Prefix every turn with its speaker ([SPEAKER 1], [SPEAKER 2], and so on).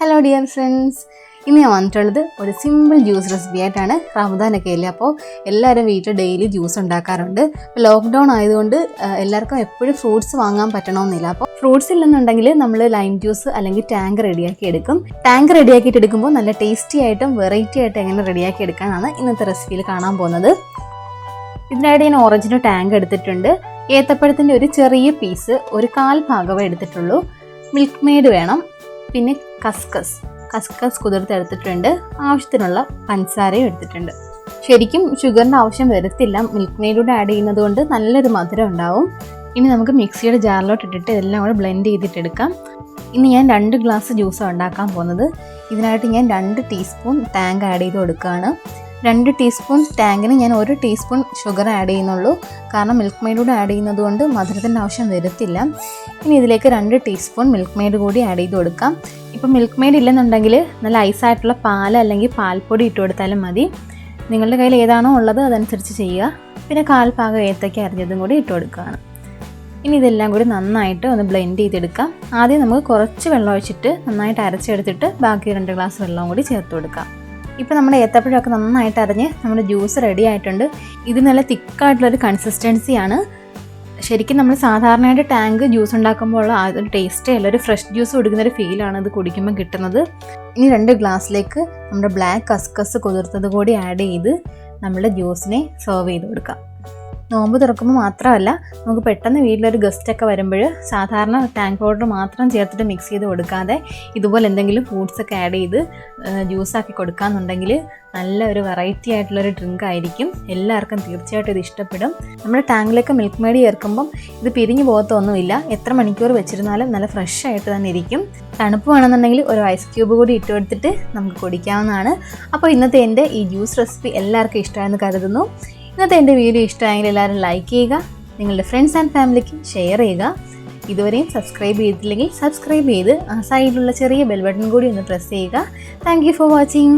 [SPEAKER 1] Hello dear friends, ഇന്ന് ഞാൻ വന്നിട്ടുള്ളത് ഒരു സിമ്പിൾ ജ്യൂസ് റെസിപ്പി ആയിട്ടാണ്. റമദാനൊക്കെ ഇല്ലേ, അപ്പോൾ എല്ലാവരും വീട്ടിൽ ഡെയിലി ജ്യൂസ് ഉണ്ടാക്കാറുണ്ട്. ലോക്ക്ഡൗൺ ആയതുകൊണ്ട് എല്ലാവർക്കും എപ്പോഴും ഫ്രൂട്ട്സ് വാങ്ങാൻ പറ്റണമെന്നില്ല. അപ്പോൾ ഫ്രൂട്ട്സ് ഇല്ലെന്നുണ്ടെങ്കിൽ നമ്മൾ ലൈം ജ്യൂസ് അല്ലെങ്കിൽ ടാങ്ക് റെഡിയാക്കി എടുക്കും. ടാങ്ക് റെഡിയാക്കിയിട്ട് എടുക്കുമ്പോൾ നല്ല ടേസ്റ്റി ആയിട്ടും വെറൈറ്റി ആയിട്ടും എങ്ങനെ റെഡിയാക്കി എടുക്കാനാണ് ഇന്നത്തെ റെസിപ്പിയിൽ കാണാൻ പോകുന്നത്. ഇതിനായിട്ട് ഞാൻ ഓറഞ്ചിൻ്റെ ടാങ്ക് എടുത്തിട്ടുണ്ട്. ഏത്തപ്പഴത്തിൻ്റെ ഒരു ചെറിയ പീസ്, ഒരു 1/4 ഭാഗമേ എടുത്തിട്ടുള്ളൂ. മിൽക്ക് മെയ്ഡ് വേണം. പിന്നെ കസ്കസ് കുതിർത്തെടുത്തിട്ടുണ്ട്. ആവശ്യത്തിനുള്ള പഞ്ചസാരയും എടുത്തിട്ടുണ്ട്. ശരിക്കും ഷുഗറിൻ്റെ ആവശ്യം വരത്തില്ല, മിൽക്ക് മെയ്ഡൂടെ ആഡ് ചെയ്യുന്നത് കൊണ്ട് നല്ലൊരു മധുരം ഉണ്ടാവും. ഇനി നമുക്ക് മിക്സിയുടെ ജാറിലോട്ട് ഇട്ടിട്ട് ഇതെല്ലാം കൂടെ ബ്ലെൻഡ് ചെയ്തിട്ടെടുക്കാം. ഇനി ഞാൻ 2 ഗ്ലാസ് ജ്യൂസാണ് ഉണ്ടാക്കാൻ പോകുന്നത്. ഇതിനായിട്ട് ഞാൻ 2 ടീസ്പൂൺ ടാങ്ക് ആഡ് ചെയ്ത് കൊടുക്കുകയാണ്. 2 ടീസ്പൂൺ ടാങ്കിന് ഞാൻ 1 ടീസ്പൂൺ ഷുഗർ ആഡ് ചെയ്യുന്നുള്ളൂ. കാരണം മിൽക്ക് മെയ്ഡൂടെ ആഡ് ചെയ്യുന്നത് കൊണ്ട് മധുരത്തിൻ്റെ ആവശ്യം വരത്തില്ല. ഇനി ഇതിലേക്ക് 2 ടീസ്പൂൺ മിൽക്ക് മെയ്ഡ് കൂടി ആഡ് ചെയ്ത് കൊടുക്കാം. ഇപ്പം മിൽക്ക് മെയ്ഡ് ഇല്ലെന്നുണ്ടെങ്കിൽ നല്ല ഐസായിട്ടുള്ള പാൽ അല്ലെങ്കിൽ പാൽപ്പൊടി ഇട്ട് കൊടുത്താലും മതി. നിങ്ങളുടെ കയ്യിൽ ഏതാണോ ഉള്ളത് അതനുസരിച്ച് ചെയ്യുക. പിന്നെ 1/4 ഭാഗം ഏത്തയ്ക്ക അരിഞ്ഞതും കൂടി ഇട്ട് കൊടുക്കുകയാണ്. ഇനി ഇതെല്ലാം കൂടി നന്നായിട്ട് ഒന്ന് ബ്ലെൻഡ് ചെയ്തെടുക്കാം. ആദ്യം നമുക്ക് കുറച്ച് വെള്ളം ഒഴിച്ചിട്ട് നന്നായിട്ട് അരച്ചെടുത്തിട്ട് ബാക്കി 2 ഗ്ലാസ് വെള്ളവും കൂടി ചേർത്ത് കൊടുക്കാം. ഇപ്പോൾ നമ്മുടെ ഏത്തപ്പഴമൊക്കെ നന്നായിട്ട് അരഞ്ഞ് നമ്മുടെ ജ്യൂസ് റെഡി ആയിട്ടുണ്ട്. ഇത് നല്ല തിക്കായിട്ടുള്ളൊരു കൺസിസ്റ്റൻസിയാണ്. ശരിക്കും നമ്മൾ സാധാരണയായിട്ട് ടാങ്ക് ജ്യൂസ് ഉണ്ടാക്കുമ്പോൾ ആ ഒരു ടേസ്റ്റേ അല്ല, ഒരു ഫ്രഷ് ജ്യൂസ് കുടിക്കുന്നൊരു ഫീലാണ് ഇത് കുടിക്കുമ്പോൾ കിട്ടുന്നത്. ഇനി 2 ഗ്ലാസ്സിലേക്ക് നമ്മുടെ ബ്ലാക്ക് കസ്കസ് കുതിർത്തത് കൂടി ആഡ് ചെയ്ത് നമ്മുടെ ജ്യൂസിനെ സെർവ് ചെയ്ത് കൊടുക്കാം. നോമ്പ് തുറക്കുമ്പോൾ മാത്രമല്ല, നമുക്ക് പെട്ടെന്ന് വീട്ടിലൊരു ഗസ്റ്റൊക്കെ വരുമ്പോൾ സാധാരണ ടാങ്ക് പൗഡർ മാത്രം ചേർത്തിട്ട് മിക്സ് ചെയ്ത് കൊടുക്കാതെ ഇതുപോലെ എന്തെങ്കിലും ഫ്രൂട്ട്സൊക്കെ ആഡ് ചെയ്ത് ജ്യൂസാക്കി കൊടുക്കാമെന്നുണ്ടെങ്കിൽ നല്ലൊരു വെറൈറ്റി ആയിട്ടുള്ളൊരു ഡ്രിങ്ക് ആയിരിക്കും. എല്ലാവർക്കും തീർച്ചയായിട്ടും ഇത് ഇഷ്ടപ്പെടും. നമ്മുടെ ടാങ്കിലേക്ക് മിൽക്ക് മെയ്ഡ് ചേർക്കുമ്പം ഇത് പിരിഞ്ഞു പോകത്തൊന്നുമില്ല. എത്ര മണിക്കൂർ വെച്ചിരുന്നാലും നല്ല ഫ്രഷ് ആയിട്ട് തന്നെ ഇരിക്കും. തണുപ്പ് വേണമെന്നുണ്ടെങ്കിൽ ഒരു ഐസ് ക്യൂബ് കൂടി ഇട്ട് കൊടുത്തിട്ട് നമുക്ക് കുടിക്കാവുന്നതാണ്. അപ്പോൾ ഇന്നത്തെ എൻ്റെ ഈ ജ്യൂസ് റെസിപ്പി എല്ലാവർക്കും ഇഷ്ടമായെന്ന് കരുതുന്നു. ഇന്നത്തെ എൻ്റെ വീഡിയോ ഇഷ്ടമായെങ്കിൽ എല്ലാവരും ലൈക്ക് ചെയ്യുക, നിങ്ങളുടെ ഫ്രണ്ട്സ് ആൻഡ് ഫാമിലിക്ക് ഷെയർ ചെയ്യുക. ഇതുവരെയും സബ്സ്ക്രൈബ് ചെയ്തിട്ടില്ലെങ്കിൽ സബ്സ്ക്രൈബ് ചെയ്ത് ആ സൈഡിലുള്ള ചെറിയ ബെൽ ബട്ടൺ കൂടി ഒന്ന് പ്രസ് ചെയ്യുക. Thank you for watching.